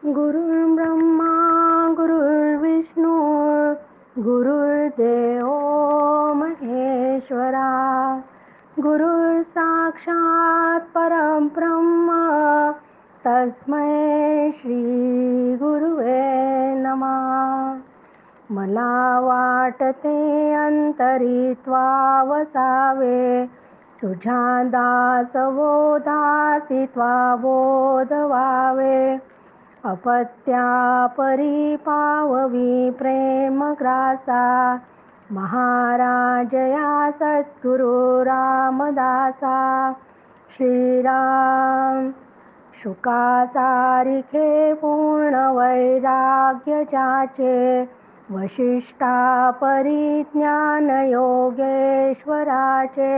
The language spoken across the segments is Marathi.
गुरुर्ब्रह्मा गुरुर्विष्णू गुरुर्देव महेश्वरा गुरुर्साक्षात् परब्रह्म तस्मै श्री गुरुवे नमः। मला वाटते अंतरित्वा वसावे तुझ्या दासबोधासी त्वा बोधवावे। अपत्या परिपाववी प्रेमग्रासा महाराजया सद्गुरु रामदासा। श्रीराम शुकासारिखे पूर्ण वैराग्य जाचे वशिष्ठा परिज्ञान योगेश्वराचे।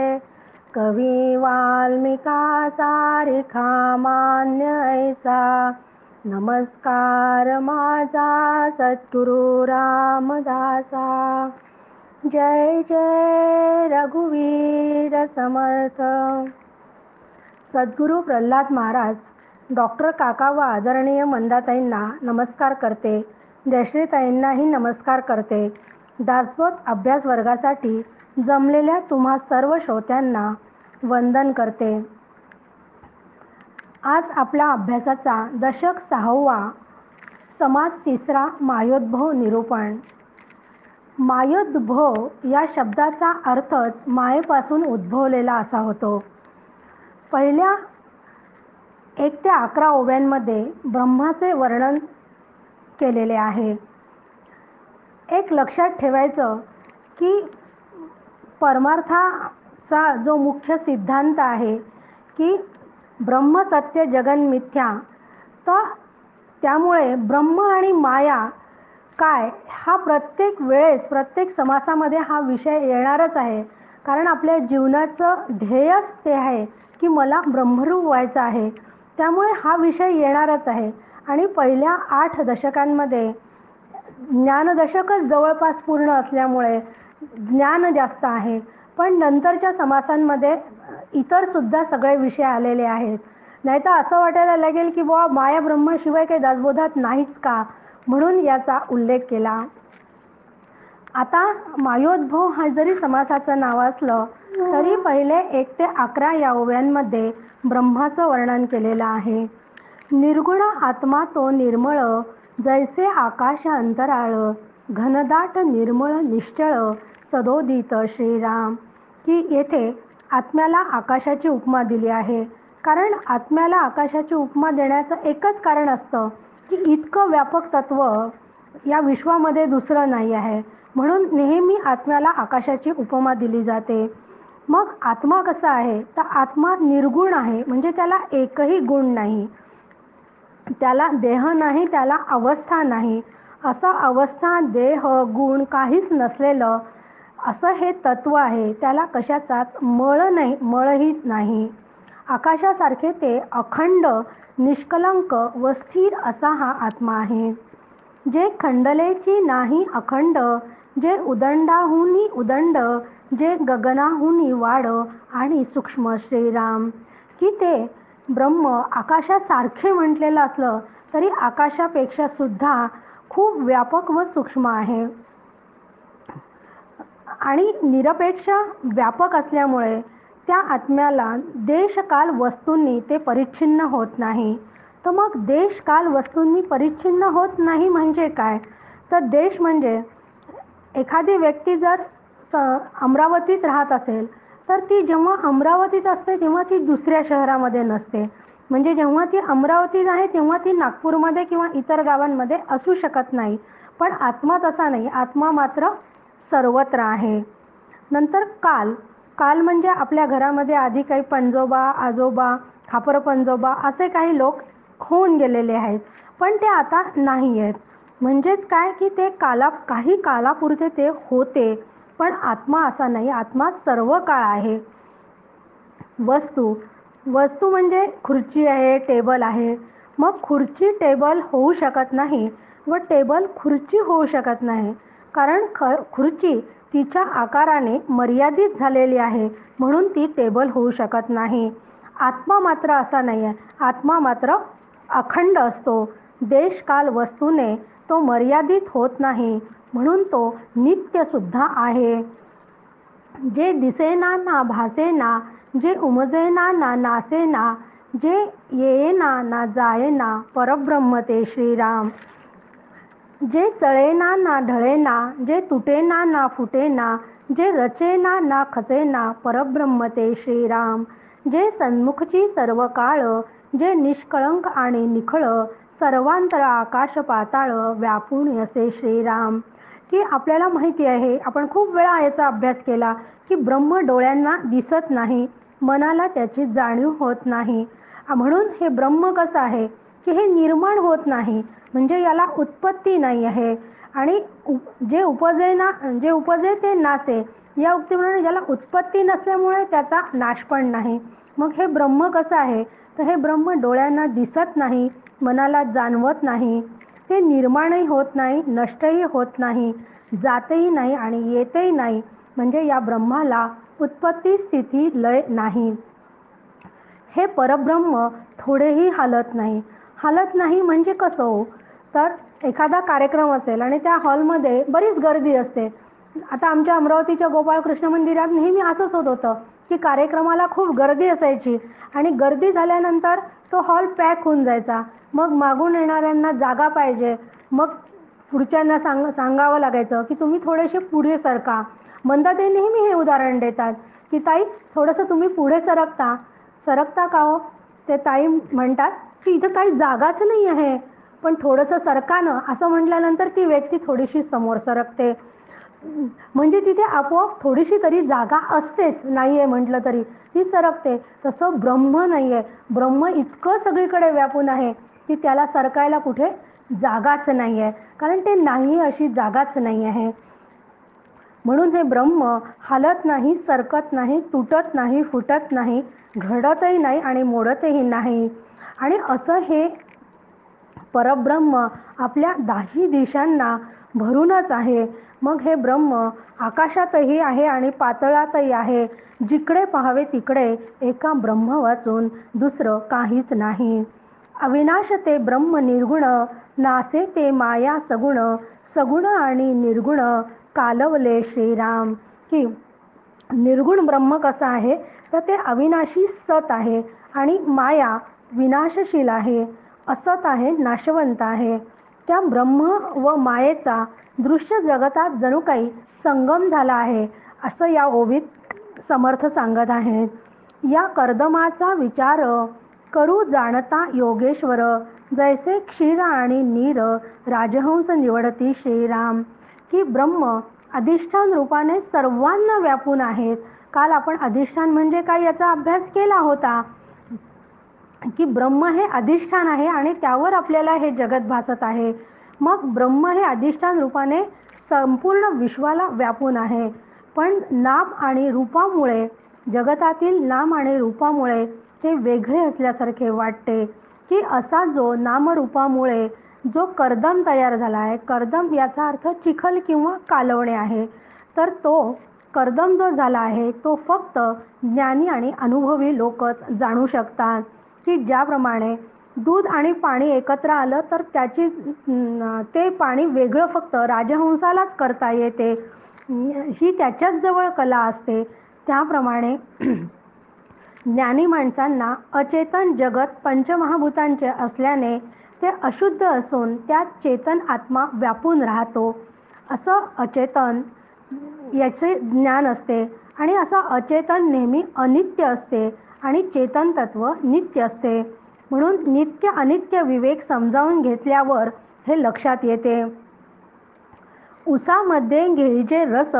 कवी वाल्मिका सारिखा मान्य ऐसा नमस्कार माझा सद्गुरु रामदासा। जय जय रघुवीर समर्थ। सद्गुरु प्रल्हाद महाराज डॉक्टर काका व आदरणीय मंदाताईंना नमस्कार करते। जयश्रीताईंनाही नमस्कार करते। दासबोध अभ्यास वर्गासाठी जमलेल्या तुम्हा सर्व श्रोत्यांना वंदन करते। आज आपला अभ्यासाचा दशक 6वा समास 3रा मायोद्भव निरूपण। मायोद्भव या शब्दाचा अर्थच मायेपासून उद्भवलेला असा होतो। पहिल्या 1 ते 11 ओव्यांमध्ये ब्रह्माचे वर्णन केलेले आहे। एक लक्षात ठेवायचं की परमार्थाचा जो मुख्य सिद्धांत आहे की ब्रह्म सत्य जगन मिथ्या, तर त्यामुळे ब्रह्म आणि माया काय हा प्रत्येक वेळेस प्रत्येक समासामध्ये हा विषय येणारच आहे। कारण आपल्या जीवनाचं ध्येयच ते आहे की मला ब्रह्मरूप व्हायचं आहे, त्यामुळे हा विषय येणारच आहे। आणि पहिल्या 8 दशकांमध्ये ज्ञानदशकच जवळपास पूर्ण असल्यामुळे ज्ञान जास्त आहे, पण नंतरच्या समासांमध्ये इतर सुद्धा सगळे विषय आलेले आहेत। नाहीतर असं वाटायला लागेल की बुवा माया ब्रह्माशिवाय काही दासबोधात नाहीच का, म्हणून याचा उल्लेख केला। आता मायोद्भव हा जरी समासाचं नाव असलं तरी पहिले 1 ते 11 या ओव्यांमध्ये ब्रह्माचं वर्णन केलेलं आहे। निर्गुण आत्मा तो निर्मळ जैसे आकाश अंतराळ घनदाट निर्मळ निश्चळ सदोदित श्रीराम। की येथे आत्म्याला आकाशाची उपमा दिली आहे। कारण आत्म्याला आकाशाची उपमा देण्याचं एकच कारण असतं की इतकं व्यापक तत्व या विश्वामध्ये दुसरं नाही आहे, म्हणून नेहमी आत्म्याला आकाशाची उपमा दिली जाते। मग आत्मा कसा आहे तर आत्मा निर्गुण आहे, म्हणजे त्याला एकही गुण नाही, त्याला देह नाही, त्याला अवस्था नाही, असं अवस्था देह गुण काहीच नसलेलं असं हे तत्व आहे। त्याला कशाचाच मळही नाही। आकाशासारखे ते अखंड निष्कलंक व स्थिर असा हा आत्मा आहे। जे खंडलेची नाही अखंड, जे उदंडाहुनी उदंड, जे गगनाहुनी वाढ आणि सूक्ष्म श्रीराम। की ते ब्रह्म आकाशासारखे म्हटलेलं असलं तरी आकाशापेक्षा सुद्धा खूप व्यापक व सूक्ष्म आहे आणि निरपेक्ष व्यापक असल्यामुळे त्या आत्म्याला देशकाल वस्तूंनी ते परिच्छिन्न होत नाही। तर मग देशकाल वस्तूंनी परिच्छिन्न होत नाही म्हणजे काय, तर देश म्हणजे एखादी व्यक्ती जर अमरावतीत राहत असेल तर ती जेव्हा अमरावतीत असते तेव्हा ती दुसऱ्या शहरामध्ये नसते, म्हणजे जेव्हा ती अमरावतीत आहे तेव्हा ती नागपूरमध्ये किंवा इतर गावांमध्ये असू शकत नाही। पण आत्मा तसा नाही, आत्मा मात्र सर्वत्र आहे। नंतर काल काल म्हणजे आपल्या घरामध्ये आधी काही पणजोबा आजोबा खापर पंजोबा असे काही लोक होऊन गेलेले आहेत, पण ते आता नाही आहेत। म्हणजेच काय की ते काही कालापुरते ते होते, पण आत्मा असा नाही, आत्मा सर्व काळ आहे। वस्तू वस्तू म्हणजे खुर्ची आहे, टेबल आहे। मग खुर्ची टेबल होऊ शकत नाही व टेबल खुर्ची होऊ शकत नाही, कारण खुर्ची तिच्या आकाराने मर्यादित झालेली आहे, म्हणून ती टेबल होऊ शकत नाही। आत्मा मात्र असा नाही आहे, आत्मा मात्र अखंड असतो, देशकाल वस्तूने तो मर्यादित होत नाही, म्हणून तो नित्य सुद्धा आहे. जे दिसेना ना भासेना, जे उमजेना ना नासेना, जे येईना ना जायेना, परब्रह्म ते श्रीराम. जे चळेना ना ढळेना, जे तुटेना ना फुटेना, जे रचेना ना खचेना, परब्रह्म ते श्रीराम. जे सन्मुखची सर्व काळ, जे निष्कळंक आणि निखळ, सर्वांतर आकाश पाताळ व्यापून असे श्रीराम. की आपल्याला माहिती आहे, आपण खूप वेळा याचा अभ्यास केला, की ब्रह्म डोळ्यांना दिसत नाही, मनाला त्याची जाणीव होत नाही. म्हणून हे ब्रह्म कसं आहे की हे निर्माण होत नाही, म्हणजे याला उत्पत्ती नाही आहे. आणि जे उपजे ते नासे, या उक्तीप्रमाणे ज्याला उत्पत्ती नसल्यामुळे त्याचा नाश पण नाही. मग हे ब्रह्म कसं आहे, तर हे ब्रह्म डोळ्यांना दिसत नाही, मनाला जाणवत नाही, ते निर्माणही होत नाही, नष्टही होत नाही, जातही नाही आणि येतही नाही. म्हणजे या ब्रह्माला उत्पत्ती स्थिती लय नाही. हे परब्रह्म थोडेही हालत नाही. हालत नाही म्हणजे कसं हो, तर एखादा कार्यक्रम असेल आणि त्या हॉलमध्ये बरीच गर्दी असते. आता आमच्या अमरावतीच्या गोपाळकृष्ण मंदिरात नेहमी असंच होत होतं की कार्यक्रमाला खूप गर्दी असायची आणि गर्दी झाल्यानंतर तो हॉल पॅक होऊन जायचा. मग मागून येणाऱ्यांना जागा पाहिजे, मग पुढच्यांना सांगावं लागायचं की तुम्ही थोडेसे पुढे सरका. मंदाताई नेहमी हे उदाहरण देतात की ताई, थोडंसं तुम्ही पुढे सरकता का हो. ते ताई म्हणतात की इथं काही जागाच नाही आहे, पण थोडंसं सरकानं असं म्हटल्यानंतर ती व्यक्ती थोडीशी समोर सरकते. म्हणजे तिथे आपोआप थोडीशी तरी जागा असतेच, नाही आहे म्हटलं तरी ती सरकते. तसं ब्रह्म नाही आहे. ब्रह्म इतकं सगळीकडे व्यापून आहे की त्याला सरकायला कुठे जागाच नाही आहे, कारण ते नाही अशी जागाच नाही आहे. म्हणून हे ब्रह्म हालत नाही, सरकत नाही, तुटत नाही, फुटत नाही, घडतही नाही आणि मोडतही नाही. आणि असं हे परब्रह्म आपल्या दाही दिशांना भरूनच आहे. मग हे ब्रह्म आकाशातही आहे आणि पातळातही आहे. जिकडे पाहावे तिकडे एका ब्रह्म वाचून दुसरं काहीच नाही. अविनाश ते ब्रह्म निर्गुण, नासे ते माया सगुण, सगुण आणि निर्गुण कालवले श्रीराम. की निर्गुण ब्रह्म कसं आहे, तर ते अविनाशी सत आहे आणि माया विनाशशील आहे, असत आहे, नाशवंत आहे. त्या ब्रह्म व मायेचा दृश्य जगतात जणू काही संगम झाला आहे, असं या ओवीत समर्थ सांगत आहेत. या कर्दमाचा विचार करू जाणता योगेश्वर, जैसे क्षीर आणि नीर राजहंस निवडती श्रीराम. की ब्रह्म अधिष्ठान रूपाने सर्वांना व्यापून आहेत. काल आपण अधिष्ठान म्हणजे काय याचा अभ्यास केला होता, की ब्रह्म हे अधिष्ठान आहे आणि त्यावर आपल्याला हे जगत भासत आहे. मग ब्रह्म हे अधिष्ठान रूपाने संपूर्ण विश्वाला व्यापून आहे. पण नाम आणि रूपामुळे, जगतातील नाम आणि रूपामुळे ते वेगळे असल्यासारखे वाटते. की असा जो नामरूपामुळे जो कर्दम तयार झाला आहे, कर्दम याचा अर्थ चिखल किंवा कालवणे आहे, तर तो कर्दम जो झाला आहे तो फक्त ज्ञानी आणि अनुभवी लोकच जाणू शकतात. की ज्याप्रमाणे दूध आणि पाणी एकत्र आलं तर ते पाणी वेगळं फक्त राजहंसालाच करता येते, ही त्याच्याच जवळ कला असते. त्याप्रमाणे ज्ञानी माणसांना अचेतन जगत पंचमहाभूतांचे असल्याने ते अशुद्ध असून त्यात चेतन आत्मा व्यापून राहतो. असं अचेतन याचे ज्ञान असते आणि असं अचेतन नेहमी अनित्य असते आणि चेतन तत्व नित्य असते. म्हणून नित्य अनित्य विवेक समजावून घेतल्यावर हे लक्षात येते. उसामध्ये घेईजे रस,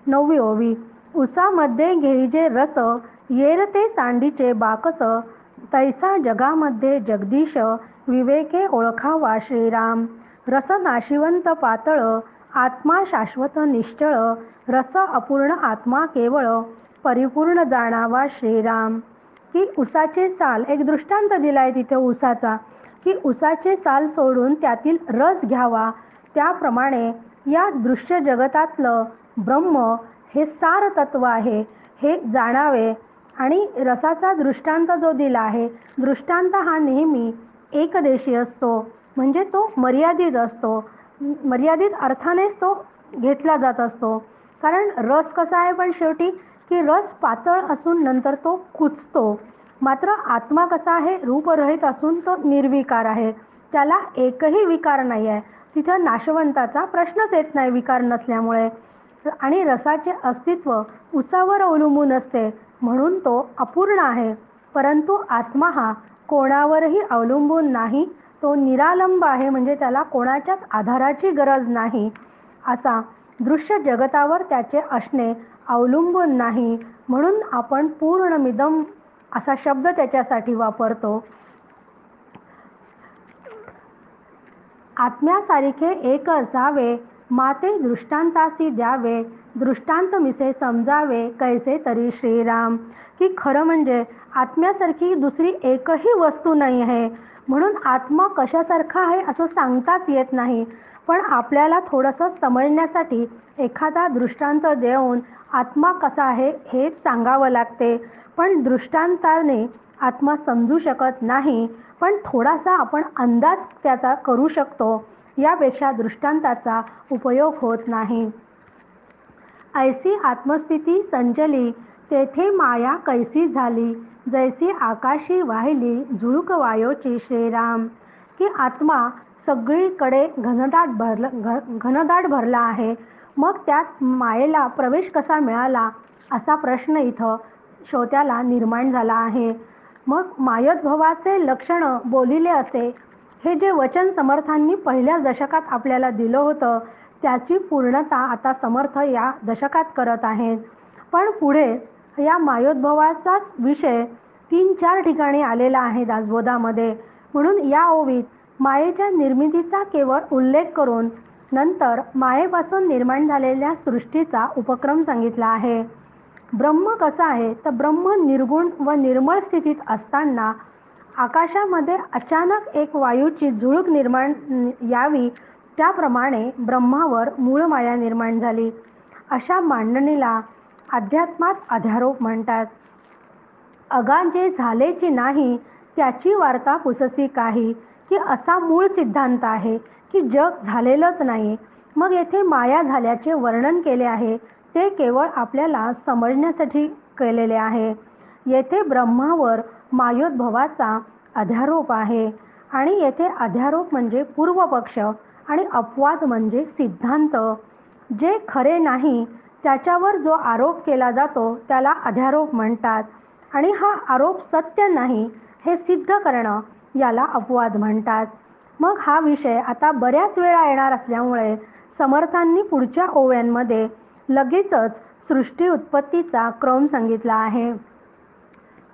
9वी ओवी. उसामध्ये घेईजे रस, येर ते सांडीचे बाकस, तैसा जगामध्ये जगदीश, विवेके ओळखावा श्रीराम. रस नाशिवंत पातळ, आत्मा शाश्वत निश्चळ, रस अपूर्ण आत्मा केवळ, परिपूर्ण जाणावा श्रीराम. की उसाचे साल, एक दृष्टांत दिलाय तिथे उसाचा, की उसाचे साल सोडून त्यातील रस घ्यावा. त्याप्रमाणे या दृश्य जगतातलं ब्रह्म हे सार तत्व आहे हे जाणावे. आणि रसाचा दृष्टांत जो दिला आहे, दृष्टांत हा नेहमी एकदेशी असतो. म्हणजे तो मर्यादित असतो, मर्यादित अर्थानेच तो घेतला जात असतो. कारण रस कसा आहे पण शेवटी की रस पातळ असून नंतर तो कुचतो. मात्र आत्मा कसा आहे, रूपरहित असून तो निर्विकार आहे, त्याला एकही विकार नाही आहे. तिथं नाशवंताचा प्रश्नच येत नाही विकार नसल्यामुळे. आणि रसाचे अस्तित्व उसावर अवलंबून असते म्हणून तो अपूर्ण आहे. परंतु आत्मा हा कोणावरही अवलंबून नाही, तो निरालंब आहे, म्हणजे त्याला कोणाच्याच आधाराची गरज नाही. असा दृश्य जगतावर त्याचे असणे अवलंबून नाही, म्हणून आपण पूर्णमिदम असा शब्द त्याच्यासाठी वापरतो. आत्म्यासारखे एक असावे, माते दृष्टांतासी द्यावे, दृष्टांत मिसे समजावे कैसे तरी श्रीराम. की खरं म्हणजे आत्म्यासारखी दुसरी एकही वस्तू नाही आहे, म्हणून आत्मा कशासारखा आहे असं सांगताच येत नाही. पण आपल्याला थोडंसं समजण्यासाठी एखादा दृष्टांत देऊन आत्मा कसा आहे हे सांगावं लागते. पण दृष्टांताने आत्मा समजू शकत नाही, पण थोडासा आपण अंदाज त्याचा करू शकतो, यापेक्षा दृष्टांताचा उपयोग होत नाही. ऐसी आत्मस्थिती संचली, तेथे माया कैसी झाली, जैसी आकाशी वाहिली झुळूक वायोची श्रीराम. की आत्मा सगळीकडे घनदाट भरला आहे, मग त्यात मायेला प्रवेश कसा मिळाला असा प्रश्न इथं श्रोत्याला निर्माण झाला आहे. मग मायोद्भवाचे लक्षण बोलिले असे हे जे वचन समर्थांनी पहिल्या दशकात आपल्याला दिलं होतं, त्याची पूर्णता आता समर्थ या दशकात करत आहेत. पण पुढे या मायोद्भवाचाच विषय 3-4 ठिकाणी आलेला आहे दासबोधामध्ये. म्हणून या ओवीत मायेच्या निर्मितीचा केवळ उल्लेख करून नंतर मायेपासून निर्माण झालेल्या सृष्टीचा उपक्रम सांगितला आहे. ब्रह्म कसा आहे तर ब्रह्म निर्गुण व निर्मळ स्थितीत असताना आकाशामध्ये अचानक एक वायूची झुळूक निर्माण यावी, त्याप्रमाणे ब्रह्मावर मूळ माया निर्माण झाली. अशा मांडणीला अध्यात्मात अध्यारोप म्हणतात. अगा जे झालेची नाही त्याची वार्ता पुससी काही, की असा मूळ सिद्धांत आहे की जग झालेलंच नाही. मग येथे माया झाल्याचे वर्णन केले आहे ते केवळ आपल्याला समजण्यासाठी केलेले आहे. येथे ब्रह्मावर मायोद्भवाचा अध्यारोप आहे आणि येथे अध्यारोप म्हणजे पूर्वपक्ष आणि अपवाद म्हणजे सिद्धांत. जे खरे नाही त्याच्यावर जो आरोप केला जातो त्याला अध्यारोप म्हणतात आणि हा आरोप सत्य नाही हे सिद्ध करणं याला अपवाद म्हणतात. मग हा विषय आता बऱ्याच वेळा येणार असल्यामुळे समर्थांनी पुढच्या ओव्यांमध्ये लगेचच सृष्टी उत्पत्तीचा क्रम सांगितला आहे.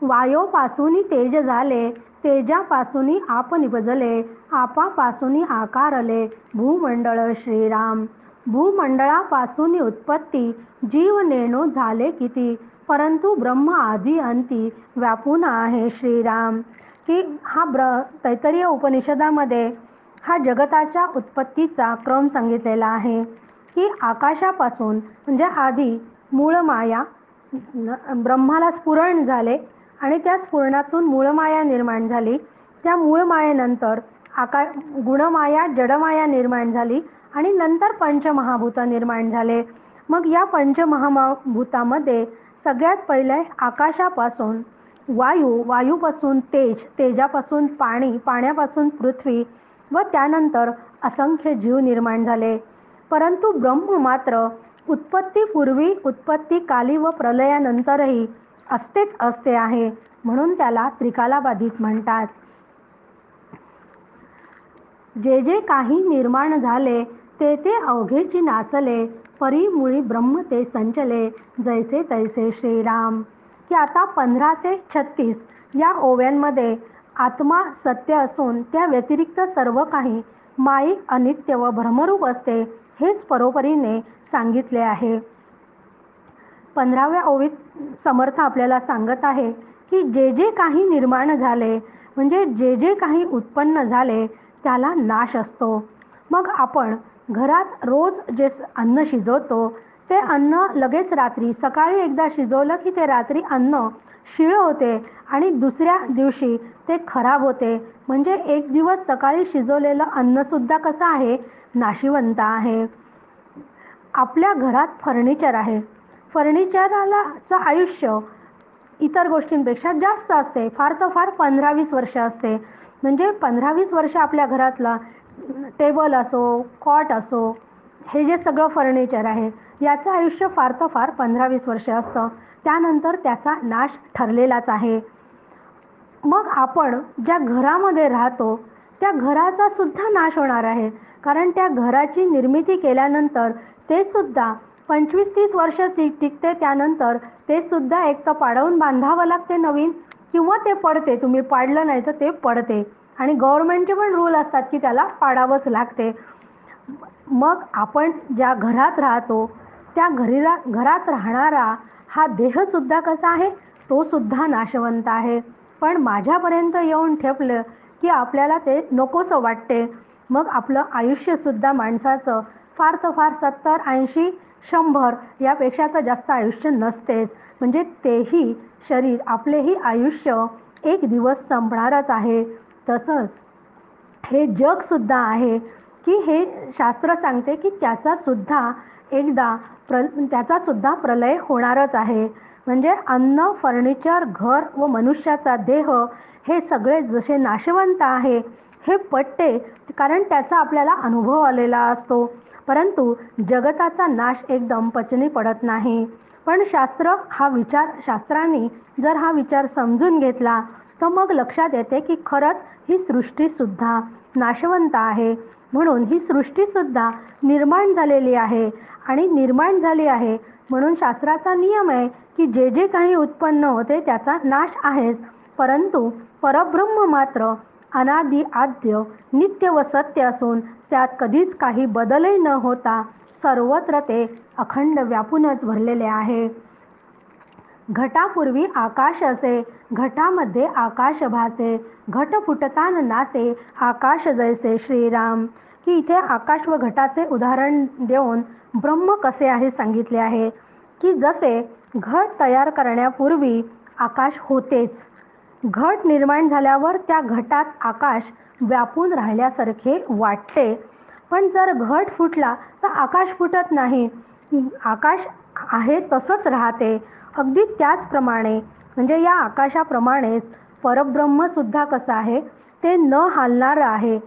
वायोपासूनी तेज झाले, तेजापासूनी आप निपजले, आपापासूनी आकारले भूमंडळ श्रीराम. भूमंडळापासून उत्पत्ती जीव नेणो झाले किती, परंतु ब्रह्म आधी अंती व्यापून आहे श्रीराम. की हा तैत्तरीय उपनिषदामध्ये हा जगताच्या उत्पत्तीचा क्रम सांगितलेला आहे. की आकाशापासून म्हणजे आधी मूळ माया ब्रह्माला स्फुरण झाले आणि त्या स्फुरणातून मूळमाया निर्माण झाली. त्या मूळ मायेनंतर गुणमाया जडमाया निर्माण झाली आणि नंतर पंचमहाभूत निर्माण झाले. मग या पंचमहाभूतामध्ये सगळ्यात पहिले आकाशापासून वायू, वायूपासून तेज, तेजापासून पाणी, पाण्यापासून पृथ्वी व त्यानंतर असंख्य जीव निर्माण झाले. परंतु ब्रह्म मात्र उत्पत्तीपूर्वी, उत्पत्तीकाली व प्रलयानंतरही असतेच असते आहे, म्हणून त्याला त्रिकालाबाधित म्हणतात. जे जे काही निर्माण झाले ते ते अवघेची नाचले, परी मुळी ब्रह्म ते संचले, जैसे तैसे श्रीराम. की आता 15 ते 36 या ओव्यांमध्ये आत्मा सत्य असून त्या व्यतिरिक्त सर्व काही माईक, अनित्य व भ्रमरूप असते हेच परोपरीने सांगितले आहे. 15व्या ओवीत समर्थ आपल्याला सांगत आहे की जे जे काही निर्माण झाले म्हणजे जे जे काही उत्पन्न झाले त्याला नाश असतो. मग आपण घरात रोज जे अन्न शिजवतो ते अन्न लगेच रात्री, सकाळी एकदा शिजवलं की ते रात्री अन्न शिळ होते आणि दुसऱ्या दिवशी ते खराब होते. म्हणजे एक दिवस सकाळी शिजवलेलं अन्नसुद्धा कसं आहे, नाशिवंत आहे. आपल्या घरात फर्निचर आहे. फर्निचरचं आयुष्य इतर गोष्टींपेक्षा जास्त असते. फार तर फार 15-20 वर्ष असते. म्हणजे 15-20 वर्ष आपल्या घरातला टेबल असो, कॉट असो, हे जे सगळं फर्निचर आहे याचं आयुष्य फार तर फार 15-20 वर्ष असतं. त्यानंतर त्याचा नाश ठरलेलाच आहे. मग आपण ज्या घरामध्ये राहतो त्या घराचा सुद्धा नाश होणार आहे. कारण त्या घराची निर्मिती केल्यानंतर ते सुद्धा 25-30 वर्ष टिकते. त्यानंतर ते सुद्धा एक तर पाडवून बांधावं लागते नवीन, किंवा ते पडते. तुम्ही पाडलं नाही तर ते पडते आणि गव्हर्नमेंटचे पण रूल असतात की त्याला पाडावंच लागते. मग आपण ज्या घरात राहतो त्या घरात राहणारा हा देहसुद्धा कसा आहे, तो सुद्धा नाशवंत आहे. पण माझ्यापर्यंत येऊन ठेपलं की आपल्याला ते नकोसं वाटते. मग आपलं आयुष्यसुद्धा माणसाचं फार तर फार 70, 80, 100 यापेक्षा तर जास्त आयुष्य नसतेच. म्हणजे तेही शरीर, आपलेही आयुष्य एक दिवस संपणारच आहे. तसंच हे जगसुद्धा आहे की हे शास्त्र सांगते की त्याचासुद्धा प्रलय होणारच आहे. म्हणजे अन्न, फर्निचर, घर व मनुष्याचा देह हे सगळे जसे नाशवंत आहे हे पटते, कारण त्याचा आपल्याला अनुभव आलेला असतो. परंतु जगताचा नाश एकदम पचनी पडत नाही. पण शास्त्रांनी जर हा विचार समजून घेतला तर मग लक्षात येते की खरंच ही सृष्टीसुद्धा नाशवंत आहे. म्हणून ही सृष्टीसुद्धा निर्माण झालेली आहे आणि निर्माण झाली आहे म्हणून शास्त्राचा नियम आहे की जे जे काही उत्पन्न होते त्याचा नाश आहेच. परंतु परब्रह्म मात्र अनादि आद्य नित्य व सत्य असून त्यात कधीच काही बदलही न होता सर्वत्र ते अखंड व्यापूनच भरलेले आहे. घटापूर्वी आकाश असे, घटामध्ये आकाश भासे, घट फुटतान नासे, आकाश जैसे श्रीराम. की इथे आकाश व घटाचे उदाहरण देऊन ब्रह्म कसे आहे सांगितले आहे की जसे घट तयार करण्यापूर्वी आकाश होतेच, घट निर्माण झाल्यावर त्या घटात आकाश व्यापून राहिल्यासारखे वाटते. पण जर घट फुटला तर आकाश फुटत नाही, आकाश आहे तसंच राहते. अगदी त्याचप्रमाणे म्हणजे या आकाशाप्रमाणेच परब्रह्मसुद्धा कसं आहे, ते न हालणारं आहे,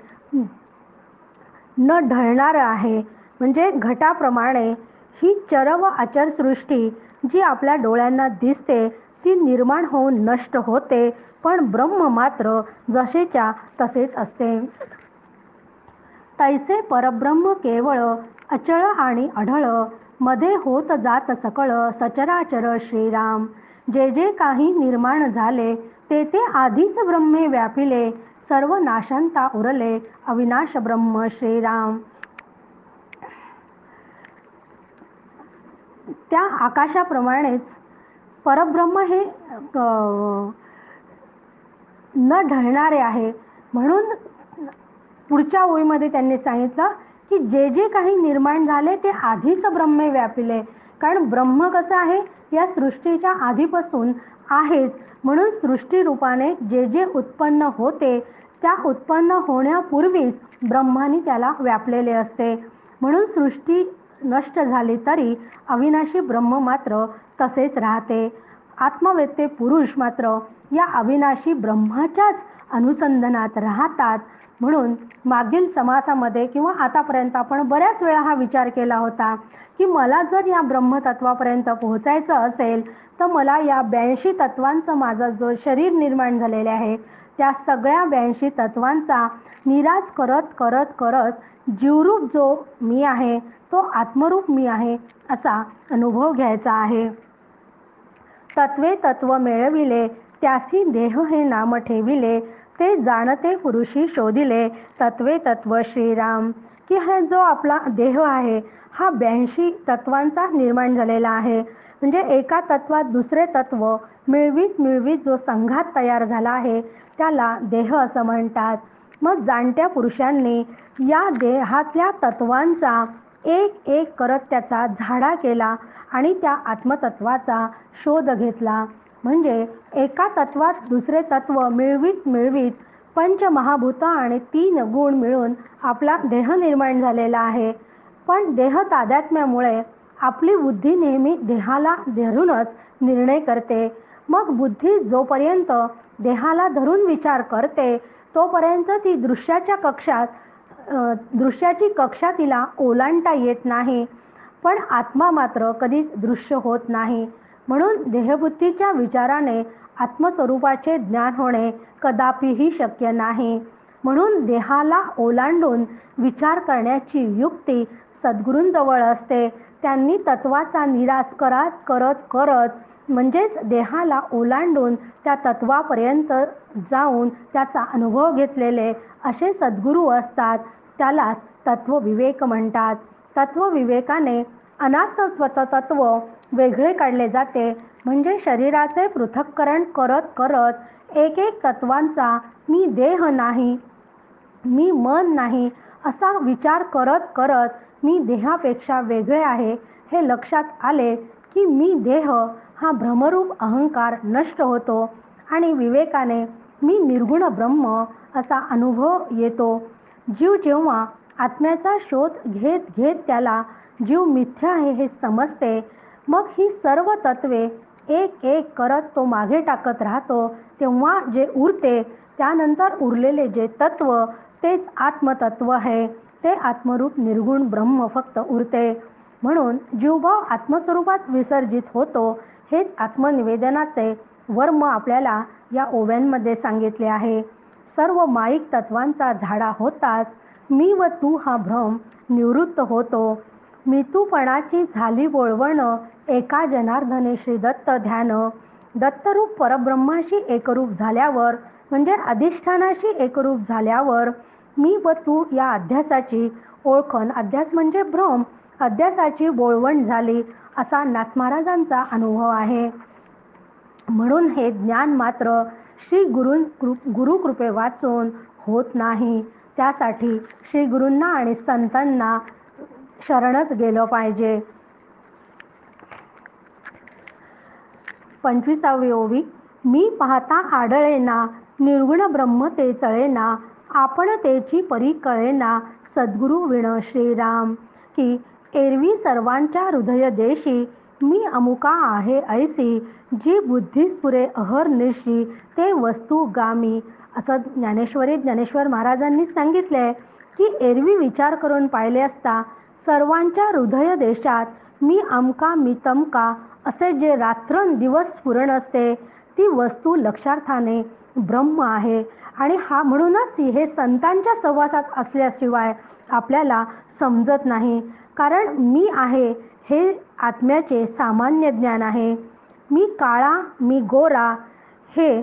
न ढळणारं आहे. म्हणजे घटाप्रमाणे ही चर व अचर सृष्टी जी आपल्या डोळ्यांना दिसते ती निर्माण होऊन नष्ट होते, पण ब्रह्म मात्र जसेच्या तसेच असते. तैसे परब्रह्म केवळ अचळ आणि अढळ, मध्ये होत जात सकळ सचराचर श्रीराम. जे जे काही निर्माण झाले ते ते आधीच ब्रह्मे व्यापिले, सर्व नाशांता उरले अविनाश ब्रह्म श्रीराम. त्या आकाशाप्रमाणेच परब्रह्म हे न ढळणारे आहे. म्हणून पुढच्या ओळीमध्ये त्यांनी सांगितलं की जे जे काही निर्माण झाले ते आधीच ब्रह्मे व्यापिले. कारण ब्रह्म कसं आहे, या सृष्टीच्या आधीपासून आहेच. म्हणून सृष्टी रूपाने जे जे उत्पन्न होते त्या उत्पन्न होण्यापूर्वीच ब्रह्माने त्याला व्यापलेले असते. म्हणून सृष्टी नष्ट झाली तरी अविनाशी ब्रह्म मात्र तसेच राहते. आत्मवेत्ते पुरुष मात्र या अविनाशी ब्रह्माच्याच अनुसंधानात राहतात. म्हणून मागील समासामध्ये किंवा आतापर्यंत आपण बऱ्याच वेळा हा विचार केला होता की मला जर या ब्रह्मतत्वापर्यंत पोहोचायचं असेल तर मला या 82 तत्वांचं माझं जो शरीर निर्माण झालेले आहे त्या सगळ्या 82 तत्वांचा निराश करत करत करत जीवरूप जो मी आहे तो आत्मरूप मी आहे असा अनुभव घ्यायचा आहे. तत्वे तत्व मिळविले त्यासी देह हे नाम ठेविले, ते जाणते पुरुषी शोधिले तत्वे तत्व श्रीराम. की हा जो आपला देह आहे हा 82 तत्वांचा निर्माण झालेला आहे. म्हणजे एका तत्वात दुसरे तत्व मिळवीत मिळवीत जो संघात तयार झाला आहे त्याला देह असं म्हणतात. मग जाणत्या पुरुषांनी या देहातल्या तत्वांचा एक एक करत त्याचा झाडा केला आणि त्या आत्मतत्वाचा शोध घेतला. म्हणजे एका तत्वात दुसरे तत्व मिळवीत मिळवीत पंचमहाभूत आणि 3 गुण मिळून आपला देह निर्माण झालेला आहे. पण देह तादात्म्यामुळे आपली बुद्धी नेहमी देहाला धरूनच निर्णय करते. मग बुद्धी जोपर्यंत देहाला धरून विचार करते तोपर्यंत ती दृश्याची कक्षा तिला ओलांडता येत नाही. पण आत्मा मात्र कधीच दृश्य होत नाही. म्हणून देहबुद्धीच्या विचाराने आत्मस्वरूपाचे ज्ञान होणे कदापिही शक्य नाही. म्हणून देहाला ओलांडून विचार करण्याची युक्ती सद्गुरूंजवळ असते. त्यांनी तत्वाचा निराश करत करत म्हणजेच देहाला ओलांडून त्या तत्वापर्यंत जाऊन त्याचा अनुभव घेतलेले असे सद्गुरू असतात. त्यालाच तत्वविवेक म्हणतात. तत्वविवेकाने अनात्म तत्व वेगळे काढले जाते. म्हणजे शरीराचे पृथक्करण करत करत एक एक तत्वांचा मी देह नाही, मी मन नाही असा विचार करत करत मी देहापेक्षा वेगळे आहे हे लक्षात आले की मी देह हा भ्रमरूप अहंकार नष्ट होतो आणि विवेकाने मी निर्गुण ब्रह्म असा अनुभव येतो. जीव जेव्हा आत्म्याचा शोध घेत घेत त्याला जीव मिथ्या आहे हे समजते, मग ही सर्व तत्वे एक एक करत तो मागे टाकत राहतो. तेव्हा जे उरते त्यानंतर उरलेले जे तत्व तेच आत्मतत्व आहे. ते आत्मरूप निर्गुण ब्रह्म फक्त उरते. म्हणून जीवभाव आत्मस्वरूपात विसर्जित होतो. हेच आत्मनिवेदनाचे वर्म आपल्याला या ओव्यांमध्ये सांगितले आहे. सर्व माईक तत्वांचा झाडा होताच मी व तू हा भ्रम निवृत्त होतो. मितूपणाची झाली बोळवण एका जनार्दने श्री दत्त ध्यान. दत्तरूप परब्रह्माशी एकरूप झाल्यावर म्हणजे अधिष्ठानाशी एकरूप झाल्यावर मी व तू या अध्यासाची ओळखण, अध्यास म्हणजे भ्रम, अध्यासाची बोळवण झाली असा नाथ महाराजांचा अनुभव आहे. म्हणून हे ज्ञान मात्र श्री गुरुकृपे वाचून होत नाही. त्यासाठी श्री गुरूंना आणि संतांना शरणच गेलं पाहिजे. 25वी ओवी. मी पाहता आढळेना निर्गुण ब्रह्म ते चळेना, आपण तेची परी कळेना सद्गुरु विण श्रीराम. की एरवी सर्वांच्या हृदय देशी मी अमुका आहे ऐसी, जी बुद्धीस पुरे अहर्निशी ते वस्तू गामी. असं ज्ञानेश्वर महाराजांनी सांगितले की एरवी विचार करून पाहिले असता सर्वांच्या हृदय देशात मी अमका मी तमका असे जे रात्रंदिवस स्फुरण असते ती वस्तू लक्षार्थाने ब्रह्म आहे. आणि हा म्हणूनच हे संतांच्या सहवासात असल्याशिवाय आपल्याला समजत नाही. कारण मी आहे हे आत्म्याचे सामान्य ज्ञान आहे. मी काळा मी गोरा हे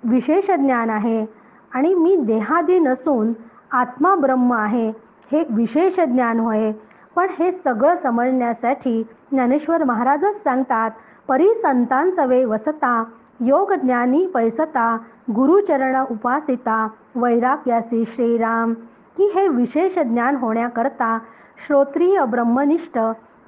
विशेष ज्ञान आहे. आणि मी देहादी नसून आत्मा ब्रह्म आहे हे विशेष ज्ञान होय. पण हे सगळं समजण्यासाठी ज्ञानेश्वर महाराजच सांगतात, परी संतांसवे वसता योग ज्ञानी पैसता, गुरुचरण उपासिता वैराग्यासी श्रीराम. की हे विशेष ज्ञान होण्याकरता श्रोत्रिय ब्रह्मनिष्ठ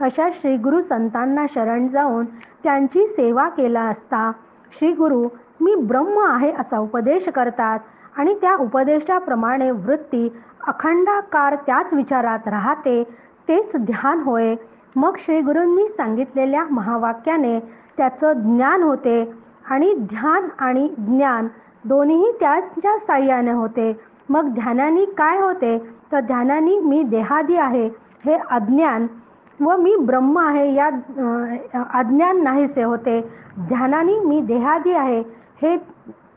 अशा श्रीगुरु संतांना शरण जाऊन त्यांची सेवा केला असता श्रीगुरु मी ब्रह्म आहे असा उपदेश करतात आणि त्या उपदेशाप्रमाणे वृत्ती अखंडाकार त्याच विचारात राहते. तेच ध्यान होय. मग श्रीगुरूंनी सांगितलेल्या महावाक्याने त्याचं ज्ञान होते आणि ध्यान आणि ज्ञान दोन्ही त्याच्या साह्याने होते. मग ध्यानाने काय होते तर ध्यानाने मी देहादी आहे हे अज्ञान व मी ब्रह्म आहे या अज्ञान नाहीसे होते. ध्यानाने मी देहादी आहे हे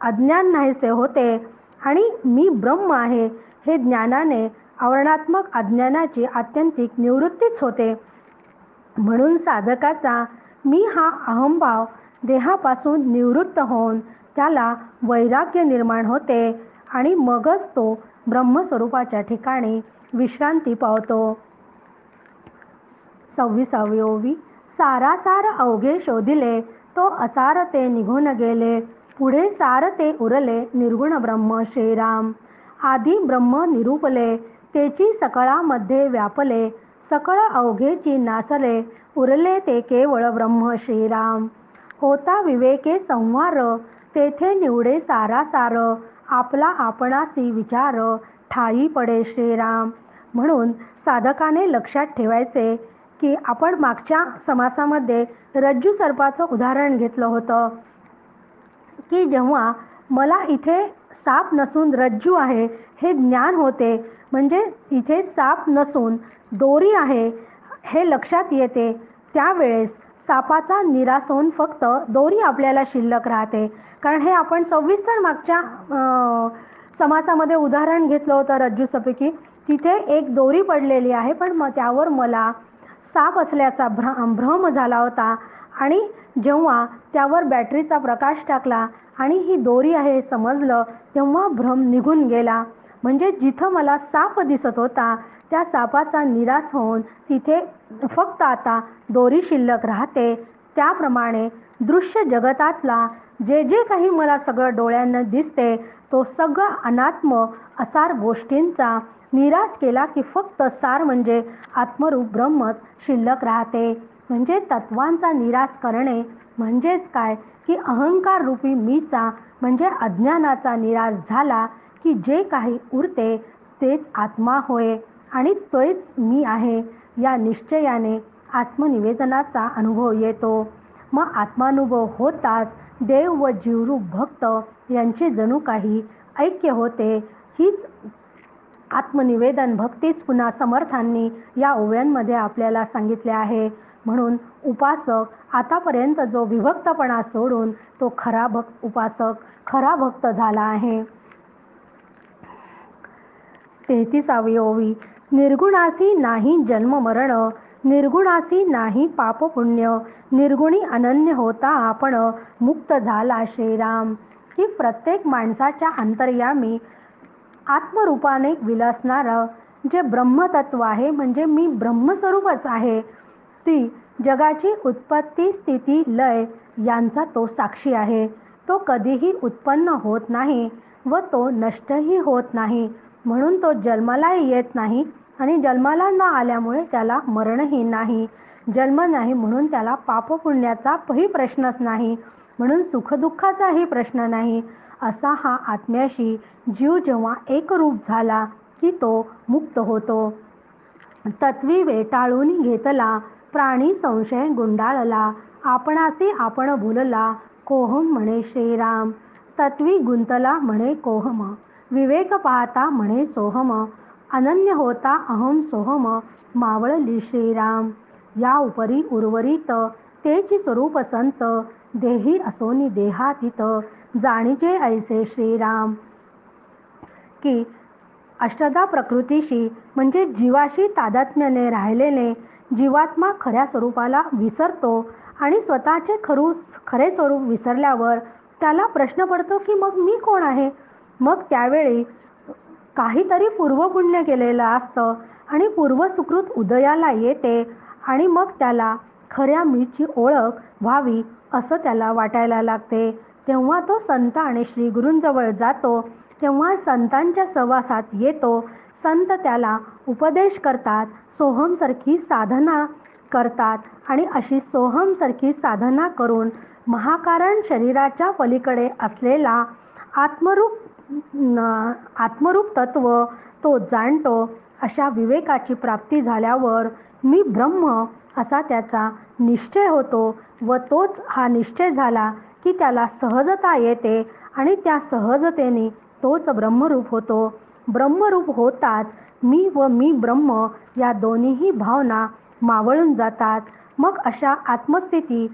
अज्ञान नाहीसे होते आणि मी ब्रह्म आहे हे ज्ञानाने आवरणात्मक अज्ञानाची आत्यंतिक निवृत्तीच होते. म्हणून साधकाचा मी हा अहंभाव देहापासून निवृत्त होऊन त्याला वैराग्य निर्माण होते आणि मगच तो ब्रह्मस्वरूपाच्या ठिकाणी विश्रांती पावतो. 26वी ओवी. सारासार अवघे शोधिले तो असार ते निघून गेले, पुढे सार ते उरले निर्गुण ब्रह्म श्रीराम. आधी ब्रह्म निरूपले तेची सकळामध्ये व्यापले, सकळ अवघेची नासले उरले ते केवळ ब्रह्म श्रीराम. होता विवेके संवार, तेथे निवडे सारासार, आपला आपणासी विचार, ठाई पडे श्रीराम. म्हणून साधकाने लक्षात ठेवायचे की आपण मागच्या समासामध्ये रज्जू सर्पाचं उदाहरण घेतलं होतं की जेव्हा मला इथे साप नसून रज्जू आहे हे ज्ञान होते, म्हणजे इथे साप नसून दोरी आहे हे लक्षात येते, त्यावेळेस सापाचा निराश होऊन फक्त दोरी आपल्याला शिल्लक राहते. कारण हे आपण सविस्तर मागच्या समासामध्ये उदाहरण घेतलं होतं रज्जूसर्पाची. तिथे एक दोरी पडलेली आहे, पण मग त्यावर मला साप असल्याचा भ्रम झाला होता आणि जेव्हा त्यावर बॅटरीचा प्रकाश टाकला आणि ही दोरी आहे समजलं, तेव्हा भ्रम निघून गेला. म्हणजे जिथं मला साप दिसत होता त्या सापाचा निराश होऊन तिथे फक्त आता दोरी शिल्लक राहते. त्याप्रमाणे दृश्य जगतातला जे जे काही मला सगळं डोळ्यांना दिसते तो सगळा अनात्म असार गोष्टींचा निराश केला की फक्त सार म्हणजे आत्मरूप ब्रह्मच शिल्लक राहते. म्हणजे तत्वांचा निराश करणे म्हणजेच काय की अहंकार रूपी मीचा म्हणजे अज्ञानाचा निराश झाला की जे काही उरते तेच आत्मा होय आणि तोच मी आहे या निश्चयाने आत्मनिवेदनाचा अनुभव येतो. मग आत्मानुभव होताच देव व जीवरूप भक्त यांचे जणू काही ऐक्य होते. हीच आत्मनिवेदन भक्तीच पुन्हा समर्थांनी या ओव्यांमध्ये आपल्याला सांगितले आहे. म्हणून उपासक आतापर्यंत जो विभक्तपणा सोडून तो खरा उपासक खरा भक्त झाला आहे. 33वी ओवी. निर्गुणासी नाही जन्म मरण, निर्गुणासी नाही पाप पुण्य, निर्गुणी अनन्य होता आपण, मुक्त झाला श्रीराम. की प्रत्येक माणसाच्या अंतर्यामी आत्मरूपाने विलसणारं जे ब्रह्मतत्व आहे, म्हणजे मी ब्रह्मस्वरूपच आहे, ती जगाची उत्पत्ती स्थिती लय यांचा तो साक्षी आहे. तो कधीही उत्पन्न होत नाही व तो नष्टही होत नाही, म्हणून तो जन्मालाही येत नाही आणि जन्माला न आल्यामुळे त्याला मरणही नाही. जन्म नाही म्हणून त्याला पापपुण्याचाही प्रश्नच नाही, म्हणून सुखदुःखाचाही प्रश्न नाही. असा हा आत्म्याशी जीव जेव्हा एकरूप झाला की तो मुक्त होतो. तत्वी वेटाळून घेतला, प्राणी संशय गुंडाळला, आपणासी आपण भुलला, कोहम म्हणे श्रीराम. तत्वी गुंतला म्हणे कोहम, विवेक पाहता म्हणे सोहम, अनन्य होता अहम सोहम, मावळली श्रीराम. या उपरी उर्वरित तेची स्वरूप संत, देही असोनी देहातीत, जाणीचे ऐसे श्रीराम. की अष्टधा प्रकृतीशी म्हणजे जीवाशी तादात्म्याने राहिलेले जीवात्मा खऱ्या स्वरूपाला विसरतो आणि स्वतःचे खरे स्वरूप विसरल्यावर त्याला प्रश्न पडतो की मग मी कोण आहे. मग त्यावेळी काहीतरी पूर्वपुण्य केलेलं असतं आणि पूर्वसुकृत उदयाला येते आणि मग त्याला खऱ्या मीची ओळख व्हावी असं त्याला वाटायला लागते. तेव्हा तो संत आणि श्री गुरूंजवळ जातो. तेव्हा संतांच्या सहवासात येतो. संत त्याला उपदेश करतात, सोहमसारखी साधना करतात आणि अशी सोहमसारखी साधना करून महाकारण शरीराच्या पलीकडे असलेला आत्मरूप तत्व तो जाणतो. अशा विवेकाची प्राप्ती झाल्यावर मी ब्रह्म असा त्याचा निश्चय होतो व तोच हा निश्चय झाला की त्याला सहजता येते आणि त्या सहजतेने तोच ब्रह्मरूप होतो. ब्रह्मरूप होताच मी व मी ब्रह्म या दोन्हीही भावना मावळून जातात. मग अशा आत्मस्थिती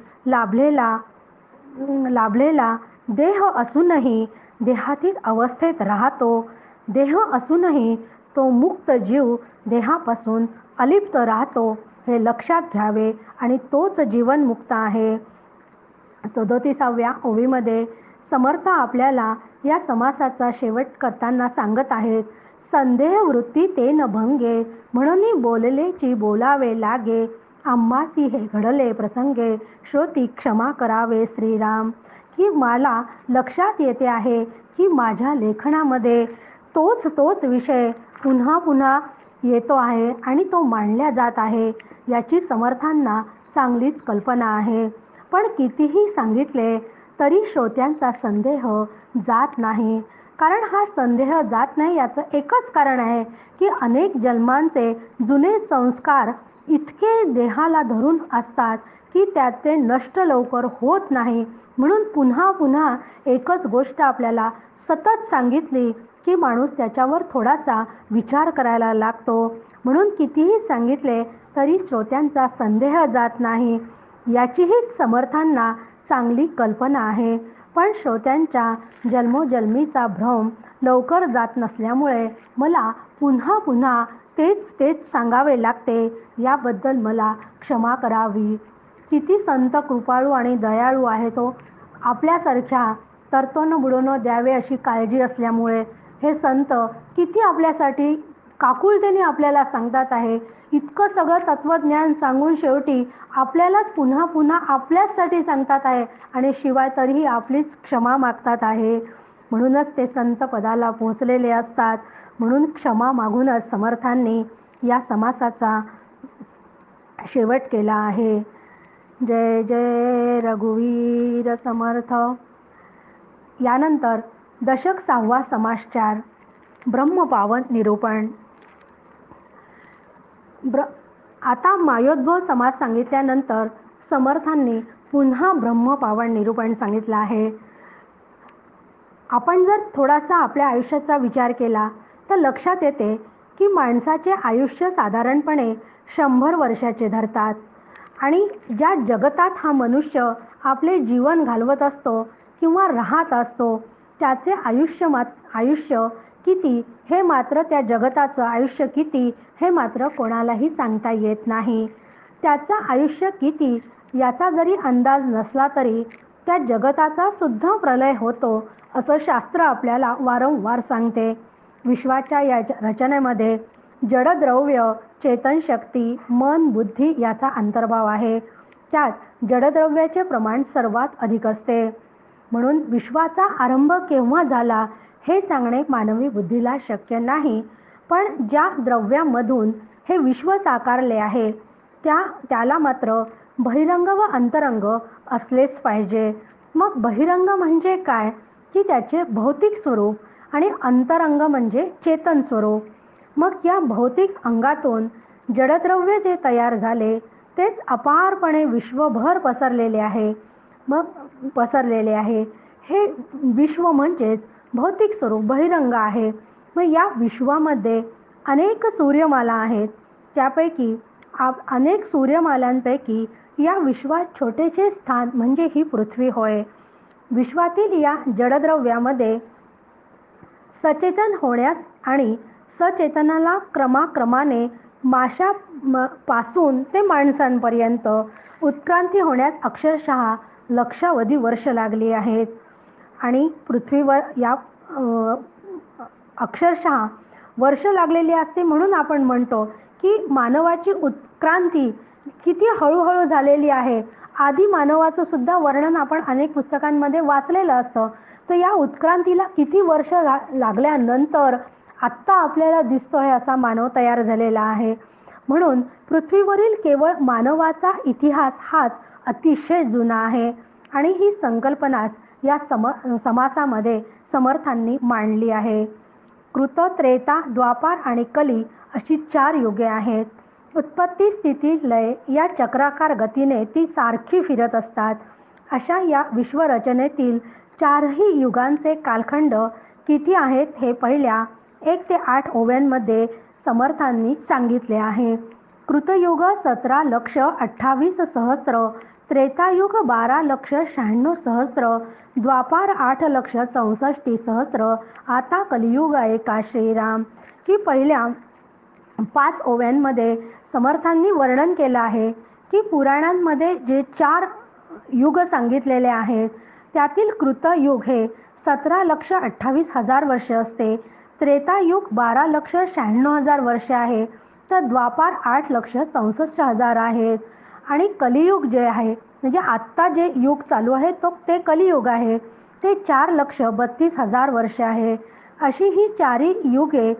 लाभलेला देह असूनही देहातील अवस्थेत राहतो. देह असूनही तो मुक्त जीव देहापासून अलिप्त राहतो हे लक्षात घ्यावे आणि तोच जीवनमुक्त आहे. 37व्या ओवीमध्ये समर्थ आपल्याला या समासाचा शेवट करताना सांगत आहेत. संदेह वृत्ती ते न भंगे, म्हणून बोललेची बोलावे लागे, आम्हासी हे घडले प्रसंगे, श्रोती क्षमा करावे श्रीराम. की मला लक्षात येते आहे की माझ्या लेखनामध्ये तोच विषय पुन्हा पुन्हा येतो आहे आणि तो मांडला जात आहे याची समर्थांना चांगलीच कल्पना आहे. पण कितीही सांगितले तरी श्रोत्यांचा संदेह जात नाही. कारण हा संदेह जात नाही याचं एकच कारण आहे की अनेक जन्मांचे जुने संस्कार इतके देहाला धरून असतात की त्याचे नष्ट लवकर होत नाही. म्हणून पुन्हा पुन्हा एकच गोष्ट आपल्याला सतत सांगितली की माणूस त्याच्यावर थोडासा विचार करायला लागतो. म्हणून कितीही सांगितले तरी श्रोत्यांचा संदेह जात नाही याचीही समर्थांना चांगली कल्पना आहे. पण श्रोत्यांच्या जन्मोजन्मीचा भ्रम लवकर जात नसल्यामुळे मला पुन्हा पुन्हा तेच तेच सांगावे लागते. याबद्दल मला क्षमा करावी. किती संत कृपाळू आणि दयाळू आहे तो. आपल्यासारख्या तरतोन बुडोन द्यावे अशी काळजी असल्यामुळे हे संत किती आपल्यासाठी काकुळतेने आपल्याला सांगतात आहे. इतकं सगळं तत्वज्ञान सांगून शेवटी आपल्यालाच पुन्हा पुन्हा आपल्याचसाठी सांगतात आहे आणि शिवाय तरीही आपलीच क्षमा मागतात आहे. म्हणूनच ते संत पदाला पोहोचलेले असतात. म्हणून क्षमा मागूनच समर्थांनी या समासाचा शेवट केला आहे. जय जय रघुवीर समर्थ. यानंतर दशक 6वा समास 4 ब्रह्मपावन निरूपण. आता मायोद्भव समास सांगितल्यानंतर समर्थांनी पुन्हा ब्रह्मपावन निरूपण सांगितलं आहे. आपण जर थोडासा आपल्या आयुष्याचा विचार केला तर लक्षात येते की माणसाचे आयुष्य साधारणपणे 100 वर्षाचे धरतात आणि ज्या जगतात हा मनुष्य आपले जीवन घालवत असतो किंवा राहत असतो त्याचे आयुष्य किती हे मात्र त्या जगताचं आयुष्य किती हे मात्र कोणालाही सांगता येत नाही. त्याचं आयुष्य किती याचा जरी अंदाज नसला तरी त्या जगताचा सुद्धा प्रलय होतो असं शास्त्र आपल्याला वारंवार सांगते. विश्वाच्या या रचनेमध्ये जडद्रव्य, चेतनशक्ती, मन, बुद्धी याचा अंतर्भाव आहे. त्यात जडद्रव्याचे प्रमाण सर्वात अधिक असते. म्हणून विश्वाचा आरंभ केव्हा झाला हे सांगणे मानवी बुद्धीला शक्य नाही. पण ज्या द्रव्यामधून हे विश्व साकारले आहे त्याला मात्र बहिरंग व अंतरंग असलेच पाहिजे. मग बहिरंग म्हणजे काय की त्याचे भौतिक स्वरूप आणि अंतरंग म्हणजे चेतन स्वरूप. मग या भौतिक अंगातून जडद्रव्य जे तयार झाले तेच अपारपणे विश्वभर पसरलेले आहे. हे विश्व म्हणजेच भौतिक स्वरूप बहिरंग आहे. मग या विश्वामध्ये अनेक सूर्यमाला आहेत. त्यापैकी अनेक सूर्यमालांपैकी या विश्वात छोटेसे स्थान म्हणजे ही पृथ्वी होय. विश्वातील या जडद्रव्यामध्ये सचेतन होण्यास आणि सचेतनाला क्रमाक्रमाने माशापासून ते माणसांपर्यंत उत्क्रांती होण्यास अक्षरशः लक्षावधी वर्ष लागली आहेत. आणि पृथ्वीवर या अक्षरशः वर्ष लागलेली असते. म्हणून आपण म्हणतो की मानवाची उत्क्रांती किती हळूहळू झालेली आहे. आधी मानवाचं सुद्धा वर्णन आपण अनेक पुस्तकांमध्ये वाचलेलं असतं. तर या उत्क्रांतीला किती वर्ष लागल्यानंतर आत्ता आपल्याला दिसतोय असा मानव तयार झालेला आहे. म्हणून पृथ्वीवरील केवळ मानवाचा इतिहास हाच अतिशय जुना आहे. आणि ही संकल्पनाच या समासामध्ये समर्थांनी मांडली आहे. कृत, त्रेता, द्वापार आणि कली अशी 4 युगे आहेत. उत्पत्ती, स्थिती, लय या चक्राकार गतीने ती सारखी फिरत असतात. अशा या विश्वरचनेतील 4ही युगांचे कालखंड किती आहेत हे पहिल्या 1 ते 8 ओव्यांमध्ये समर्थांनी सांगितले आहे. कृतयुग 17,28,000, त्रेतायुग 12,96,000, द्वापार 8,64,000. आता कलियुग आहे का श्रीराम. की पहिल्या 5 ओव्यांमध्ये समर्थांनी वर्णन केलं आहे की पुराणांमध्ये जे 4 युग सांगितलेले आहेत त्यातील कृतयुग हे 17,28,000 वर्ष असते. त्रेतायुग 12,96,000 वर्ष आहे. तर द्वापार 8,64,000 आहेत. आणि कलियुग जे आहे म्हणजे आत्ता जे युग चालू आहे ते कलियुग आहे. ते 4,32,000 वर्ष आहे. अशी ही 4ही युगे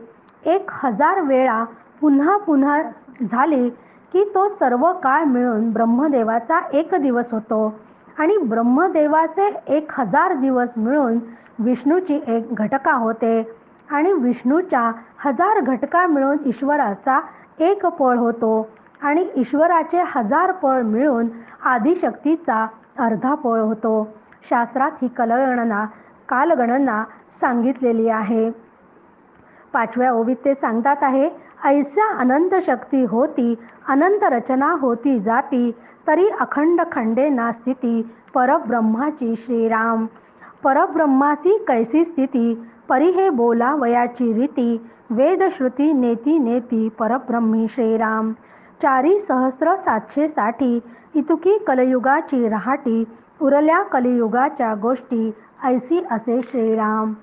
1000 वेळा पुन्हा पुन्हा झाली की तो सर्व काळ मिळून ब्रह्मदेवाचा एक दिवस होतो. आणि ब्रह्मदेवाचे 1000 दिवस मिळून विष्णूची एक घटका होते आणि विष्णूच्या 1000 घटका मिळून ईश्वराचा एक पळ होतो आणि ईश्वराचे 1000 पळ मिळून आदिशक्तीचा अर्धा पळ होतो. शास्त्रात ही कालगणना सांगितलेली आहे. 5व्या ओवीत ते सांगतात आहे, ऐसा अनंत शक्ती होती, अनंत रचना होती जाती, तरी अखंड खंडे ना स्थिती, परब्रह्माची श्रीराम. परब्रह्माची कैसी स्थिती, परी हे बोला वयाची रीती, वेदश्रुती नेती नेती, परब्रह्मी श्रीराम. 4,760 इतुकी कलयुगाची रहाटी, उरल्या कलियुगाच्या गोष्टी, ऐसी असे श्रीराम.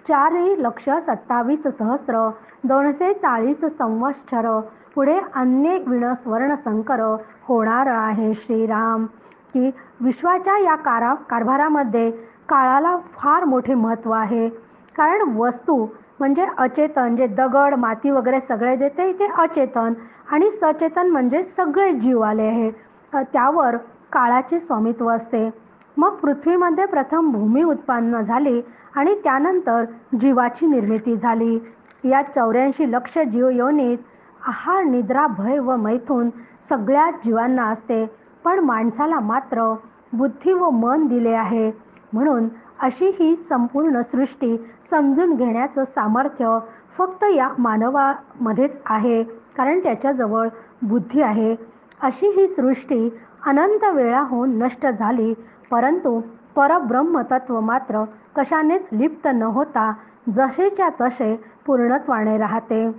4,27,240 संवत्सर पुढे अन्य विणस्वर्ण संकर होणार आहे श्रीराम. की विश्वाच्या या कारभारामध्ये काळाला फार मोठे महत्त्व आहे. कारण वस्तू म्हणजे अचेतन, जे दगड माती वगैरे सगळे देते ते अचेतन, आणि सचेतन म्हणजे सगळे जीव आले आहे, त्यावर काळाचे स्वामित्व असते. मग पृथ्वीमध्ये प्रथम भूमी उत्पन्न झाली आणि त्यानंतर जीवाची निर्मिती झाली. या 84 लक्ष जीव योनीत आहार निद्रा भय व मैथून सगळ्या जीवांना असते, पण माणसाला मात्र बुद्धी व मन दिले आहे. म्हणून अशी ही संपूर्ण सृष्टी समजून घेण्याचं सामर्थ्य फक्त या मानवामध्येच आहे, कारण त्याच्याजवळ बुद्धी आहे. अशी ही सृष्टी अनंत वेळाहून नष्ट झाली, परंतु परब्रह्म तत्व मात्र कशानेच लिप्त न होता जसेच्या तसे पूर्णत्वाने राहते.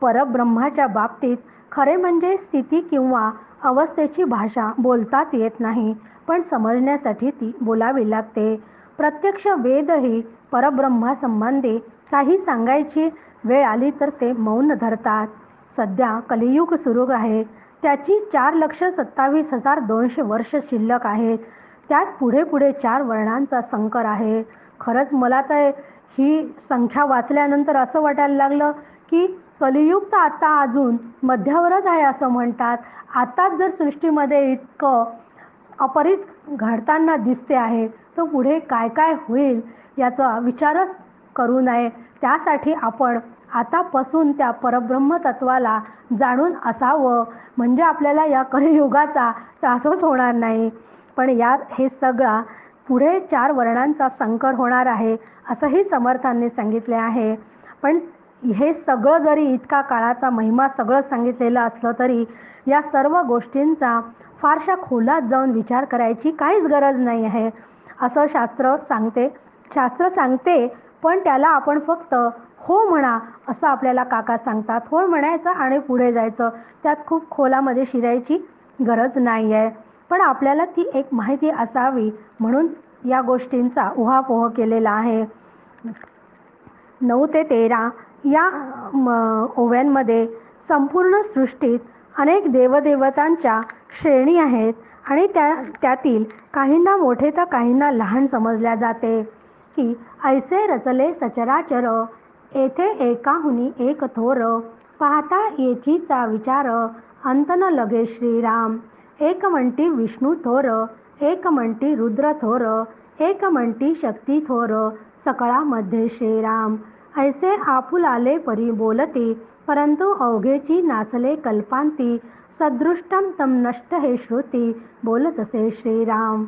परब्रह्माच्या बाबतीत खरे म्हणजे स्थिती किंवा अवस्थेची भाषा बोलताच येत नाही, पण समजण्यासाठी ती बोलावी लागते. प्रत्यक्ष वेदही परब्रह्मासंबंधी काही सांगायची वेळ आली तर ते मौन धरतात. सध्या कलियुग सुरू आहे, त्याची 4,27,200 वर्ष शिल्लक आहेत. त्यात पुढे पुढे 4 वर्णांचा संकर आहे. खरंच मला तर ही संख्या वाचल्यानंतर असं वाटायला लागलं की कलियुग तर आता अजून मध्यावरच आहे असं म्हणतात. आताच जर सृष्टीमध्ये इतकं अपरित घडताना दिसते आहे, तर पुढे काय काय होईल याचा विचारच करू नये. त्यासाठी आपण आतापासून त्या परब्रह्म तत्वाला जाणून असावं, म्हणजे आपल्याला या कलियुगाचा त्रासच होणार नाही. पण यात हे सगळा पुढे 4 वर्णांचा संकर होणार आहे असंही समर्थांनी सांगितले आहे. पण हे सगळं जरी इतका काळाचा महिमा सगळं सांगितलेलं असलं तरी या सर्व गोष्टींचा फारशा खोलात जाऊन विचार करायची काहीच गरज नाही आहे असं शास्त्र सांगते. पण त्याला आपण फक्त हो म्हणा असं आपल्याला काका सांगतात. हो म्हणायचं आणि पुढे जायचं, त्यात खूप खोलामध्ये शिरायची गरज नाही आहे. पण आपल्याला ती एक माहिती असावी म्हणून या गोष्टींचा उहापोह केलेला आहे. 9 ते 13 या ओव्यांमध्ये संपूर्ण सृष्टीत अनेक देवदेवतांच्या श्रेणी आहेत आणि त्यातील काहींना मोठे तर काहींना लहान समजल्या जाते. की ऐसे रचले सचराचर, येथे एकाहुनी एक थोर, पाहता येथीचा विचार, अंत न लगे श्रीराम. एक म्हणती विष्णू थोर, एक म्हणती रुद्र थोर, एक म्हणती शक्ती थोर, सकळामध्ये श्रीराम. ऐसे आपुलाले परी बोलती, परंतु अवघेची नाचले कल्पांती, सदृष्टम तम नष्ट हे श्रुती, बोलत असे श्रीराम.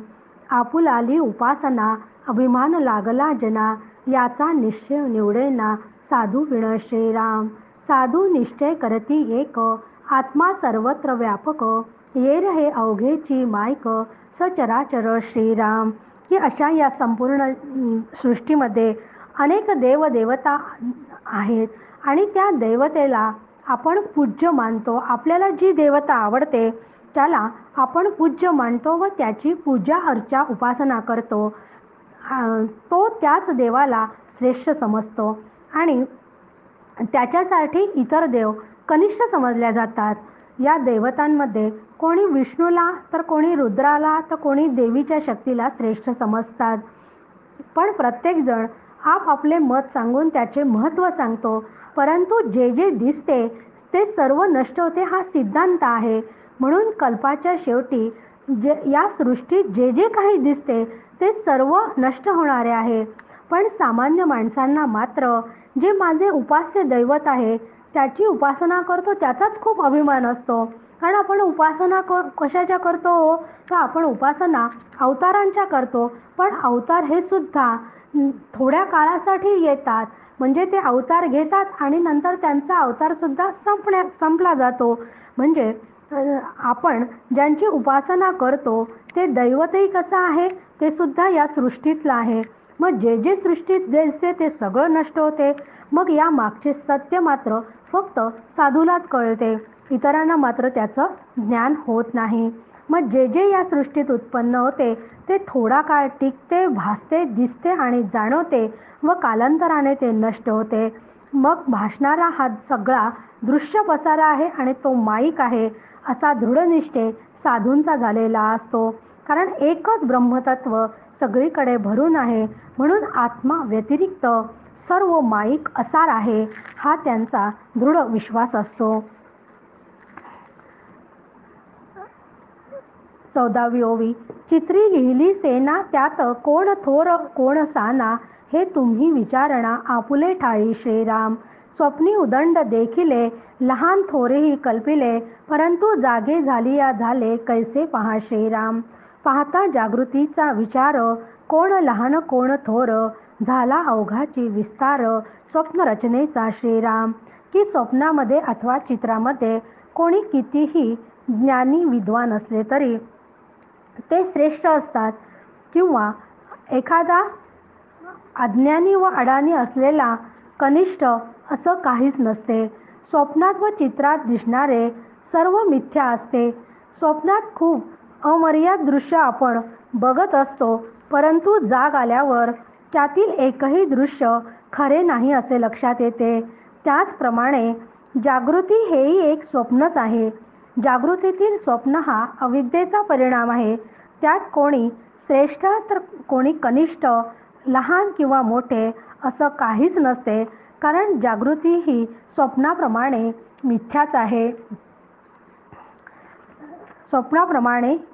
आपुलाली उपासना, अभिमान लागला जना, याचा निश्चय निवडेना, साधू विण श्रीराम. साधू निश्चय करती एक, आत्मा सर्वत्र व्यापक, येर हे अवघेची मायक, सचराचर श्रीराम. की अशा या संपूर्ण सृष्टीमध्ये अनेक देवदेवता आहेत आणि त्या देवतेला आपण पूज्य मानतो. आपल्याला जी देवता आवडते त्याला आपण पूज्य मानतो व त्याची पूजा अर्चा उपासना करतो. तो त्याच देवाला श्रेष्ठ समजतो आणि त्याच्यासाठी इतर देव कनिष्ठ समजल्या जातात. या देवतांमध्ये कोणी विष्णूला तर कोणी रुद्राला तर कोणी देवीच्या शक्तीला श्रेष्ठ समजतात. पण प्रत्येकजण आपले मत सांगून त्याचे महत्त्व सांगतो. परंतु जे जे दिसते ते सर्व नष्ट होते हा सिद्धांत आहे. म्हणून कल्पाच्या शेवटी या सृष्टीत जे जे काही दिसते ते सर्व नष्ट होणारे आहे. पण सामान्य माणसांना मात्र जे माझे उपास्य दैवत आहे त्याची उपासना करतो त्याचाच खूप अभिमान असतो. कारण आपण उपासना कशाच्या करतो तर आपण उपासना अवतारांच्या करतो. पण अवतार हे सुद्धा थोड्या काळासाठी येतात. म्हणजे ते अवतार घेतात आणि नंतर त्यांचा अवतार सुद्धा संपला जातो. म्हणजे आपण ज्यांची उपासना करतो ते दैवतही कसं आहे ते सुद्धा या सृष्टीतलं आहे. मग जे जे सृष्टीत दिसते ते सगळं नष्ट होते. मग या मागचे सत्य मात्र फक्त साधूलाच कळते, इतरांना मात्र त्याचं ज्ञान होत नाही. मग जे जे या सृष्टीत उत्पन्न होते ते थोडा काळ टिकते, भासते, दिसते आणि जाणवते व कालांतराने ते नष्ट होते. मग भासणारा हा सगळा दृश्य पसारा आहे आणि तो माईक आहे असा दृढनिश्चय साधूंचा झालेला असतो. कारण एकच ब्रह्मतत्व सगळीकडे भरून आहे. म्हणून आत्मा व्यतिरिक्त सर्व माईक असार आहे हा त्यांचा दृढ विश्वास असतो. 14वी ओवी. चित्री लिहिली सेना त्यात कोण थोर कोण साना हे तुम्ही विचारणा आपुले ठाई श्रीराम. स्वप्नी उदंड देखिले लहान थोरेही कल्पिले परंतु जागे झालिया झाले कैसे पहा श्रीराम. पाहता जागृतीचा विचार कोण लहान कोण थोर झाला अवघाची विस्तार स्वप्न रचनेचा श्रीराम. की स्वप्नामध्ये अथवा चित्रामध्ये कोणी कितीही ज्ञानी विद्वान असले तरी ते श्रेष्ठ असतात किंवा एखादा अज्ञानी व अडाणी असलेला कनिष्ठ असं काहीच नसते. स्वप्नात व चित्रात दिसणारे सर्व मिथ्या असते. स्वप्नात खूप अमर्याद दृश्य आपण बघत असतो परंतु जाग आल्यावर त्यातील एकही दृश्य खरे नाही असे लक्षात येते. त्याचप्रमाणे जागृती हेही एक स्वप्नच आहे. जागृतीतील स्वप्न हा अविद्येचा परिणाम आहे. त्यात कोणी श्रेष्ठ तर कोणी कनिष्ठ, लहान किंवा मोठे असं काहीच नसते. कारण जागृती ही स्वप्नाप्रमाणे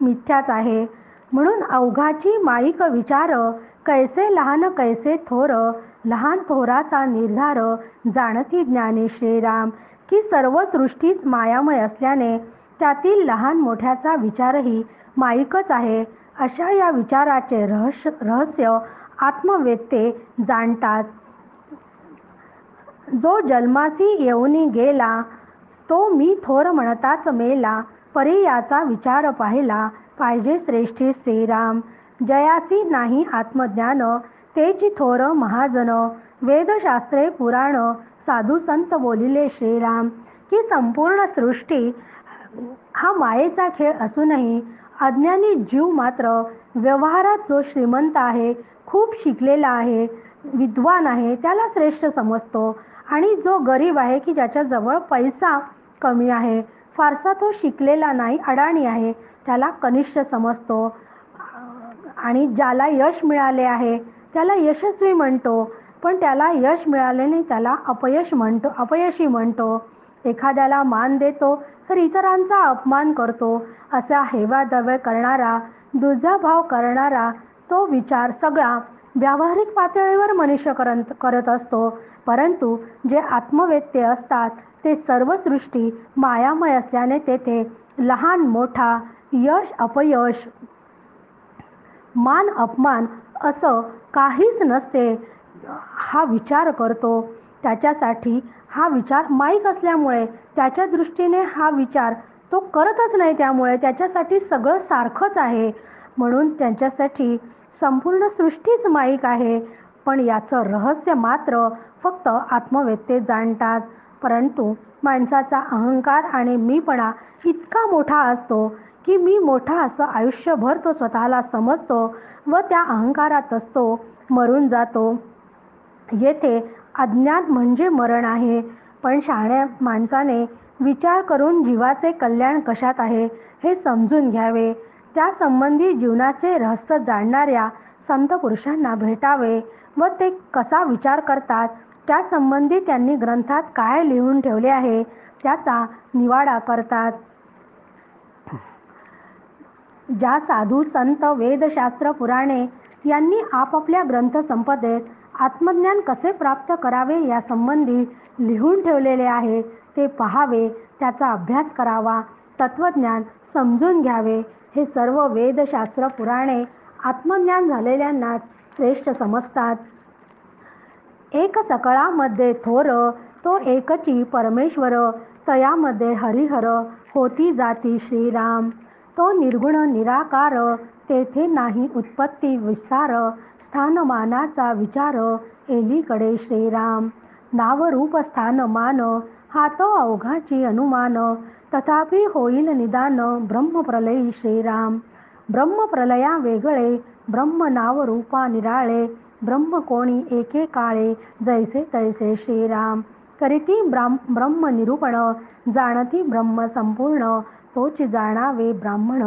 मिथ्याच आहे. म्हणून अवघाची माईक विचार कैसे लहान कैसे थोर लहान थोराचा निर्धार जाणती ज्ञानी श्रीराम. की सर्व सृष्टीच मायामय असल्याने त्यातील लहान मोठ्याचा विचारही माईकच आहे. अशा या विचाराचे रहस्य आत्मवेत्ते जाणतात. जो जन्मासी येऊनी गेला तो मी थोर म्हणताच मेला परी याचा विचार पाहिला पाहिजे श्रेष्ठी श्रीराम. जयासी नाही आत्मज्ञान तेची थोर महाजन वेदशास्त्रे पुराण साधू संत बोलिले श्रीराम. की संपूर्ण सृष्टी हा मायेचा खेळ असूनही अज्ञानी जीव मात्र व्यवहारात जो श्रीमंत आहे, खूप शिकलेला आहे, विद्वान आहे त्याला श्रेष्ठ समजतो आणि जो गरीब आहे की ज्याच्याजवळ पैसा कमी आहे, फारसा तो शिकलेला नाही, अडाणी आहे, त्याला कनिष्ठ समजतो. आणि ज्याला यश मिळाले आहे त्याला यशस्वी म्हणतो, पण त्याला यश मिळाले नाही त्याला अपयशी म्हणतो. एखाद्याला मान देतो तर इतरांचा अपमान करतो. असा हेवादावे करणारा, दुजाभाव करणारा तो विचार सगळा व्यावहारिक पातळीवर मनुष्य करत असतो. परंतु जे आत्मवेत्ते असतात ते सर्व सृष्टी मायामय असल्याने तेथे लहान मोठा, यश अपयश, मान अपमान असं काहीच नसते हा विचार करतो. त्याच्यासाठी हा विचार माईक असल्यामुळे त्याच्या दृष्टीने हा विचार तो करतच नाही, त्यामुळे त्याच्यासाठी सगळं सारखंच आहे. म्हणून त्यांच्यासाठी संपूर्ण सृष्टीच माईक आहे. पण याचं रहस्य मात्र फक्त आत्मवेत्ते जाणतात. परंतु माणसाचा अहंकार आणि मीपणा इतका मोठा असतो की मी मोठा असं आयुष्यभर तो स्वतःला समजतो व त्या अहंकारातच तो मरून जातो. येथे अज्ञान म्हणजे मरण आहे. पण शहाण्या माणसाने विचार करून जीवाचे कल्याण कशात आहे हे समजून घ्यावे. त्यासंबंधी जीवनाचे रहस्य जाणणाऱ्या संत पुरुषांना भेटावे व ते कसा विचार करतात त्यासंबंधी त्यांनी ग्रंथात काय लिहून ठेवले आहे त्याचा निवाडा करतात. ज्या साधू संत वेदशास्त्र पुराणे यांनी आपापल्या ग्रंथसंपदेत आत्मज्ञान कसे प्राप्त करावे यासंबंधी लिहून ठेवलेले आहे ते पहावे, त्याचा अभ्यास करावा, तत्वज्ञान समजून घ्यावे. हे सर्व वेदशास्त्र पुराणे आत्मज्ञान झालेल्यांनाच श्रेष्ठ समजतात. एक सकळामध्ये थोर, तो एकची परमेश्वर, तयामध्ये हरिहर, होती जाती श्रीराम. तो निर्गुण निराकार, तेथे नाही उत्पत्ती विस्तार, स्थानमानाचा विचार, एलीकडे श्रीराम. नावरूप स्थानमान, हा तो अवघाची अनुमान, तथापि होईल निदान, ब्रह्मप्रलयी श्रीराम. ब्रह्मप्रलया वेगळे, ब्रह्म नावरूपा निराळे, ब्रह्म कोणी एके काळे, जैसे तैसे श्रीराम. करीती ब्रह्म निरूपण, जाणती ब्रह्म संपूर्ण, तोच जाणावे ब्राह्मण,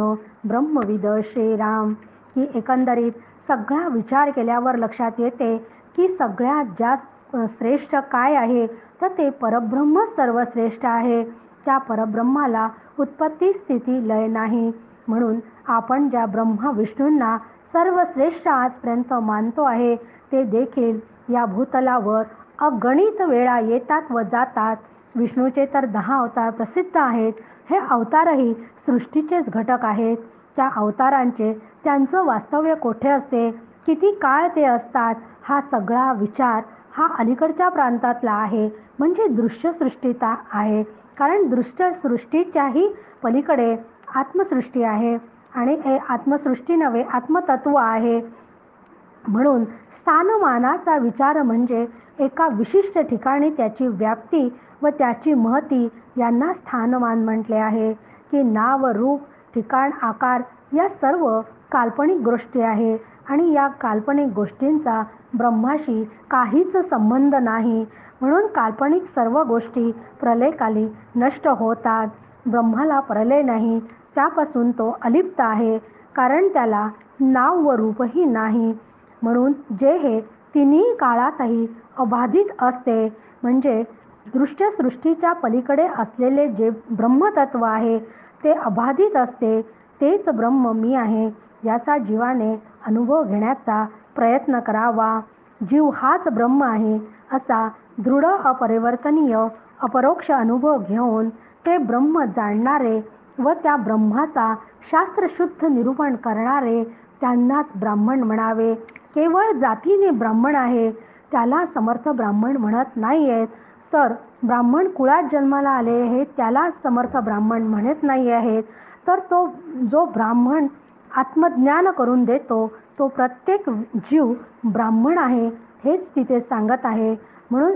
ब्रह्मविद श्रीराम. ही एकंदरीत सगळा विचार केल्यावर लक्षात येते की सगळ्यात जास्त श्रेष्ठ काय आहे, तर ते परब्रह्मच सर्वश्रेष्ठ आहे. त्या परब्रह्माला उत्पत्ती स्थिती लय नाही. म्हणून आपण ज्या ब्रह्मा विष्णूंना सर्वश्रेष्ठ आजपर्यंत मानतो आहे ते देखील या भूतलावर अगणित वेळा येतात व जातात. विष्णूचे तर 10 अवतार प्रसिद्ध आहेत. हे अवतारही सृष्टीचेच घटक आहेत. त्या अवतारांचे त्यांचं वास्तव्य कोठे असते, किती काळ ते असतात, हा सगळा विचार हा अलीकडच्या प्रांतातला आहे, म्हणजे दृश्यसृष्टीत आहे. कारण दृश्यसृष्टीच्याही पलीकडे आत्मसृष्टी आहे आणि आत्मसृष्टी नव्हे आत्मतत्व आहे. म्हणून स्थानमानाचा विचार म्हणजे एका विशिष्ट ठिकाणी त्याची व्याप्ती व त्याची महती यांना स्थानमान म्हटले आहे. की नाव, रूप, ठिकाण, आकार या सर्व काल्पनिक गोष्टी आहे आणि या काल्पनिक गोष्टींचा ब्रह्माशी काहीच संबंध नाही. म्हणून काल्पनिक सर्व गोष्टी प्रलयकाली नष्ट होतात. ब्रह्माला प्रलय नाही, त्यापासून तो अलिप्त आहे, कारण त्याला नाव व रूपही नाही. म्हणून जे हे तिन्ही काळातही अबाधित असते, म्हणजे दृश्यसृष्टीच्या पलीकडे असलेले जे ब्रह्मतत्व आहे ते अबाधित असते, तेच ब्रह्म मी आहे याचा जीवाने अनुभव घेण्याचा प्रयत्न करावा. जीव हाच ब्रह्म आहे असा दृढ अपरिवर्तनीय अपरोक्ष अनुभव घेऊन ते ब्रह्म जाणणारे व त्या ब्रह्माचा शास्त्रशुद्ध निरूपण करणारे त्यांनाच ब्राह्मण म्हणावे. केवळ जातीने ब्राह्मण आहे त्याला समर्थ ब्राह्मण म्हणत नाही आहेत, तर ब्राह्मण कुळात जन्माला आले हे त्याला समर्थ ब्राह्मण म्हणत नाही आहेत. तर तो जो ब्राह्मण आत्मज्ञान करून देतो तो प्रत्येक जीव ब्राह्मण आहे हेच तिथे सांगत आहे. म्हणून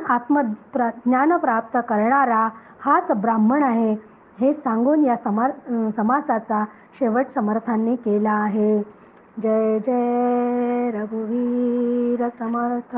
ज्ञान प्राप्त करणारा हाच ब्राह्मण आहे हे सांगून या समासाचा शेवट समर्थांनी केला आहे. जय जय रघुवीर समर्थ.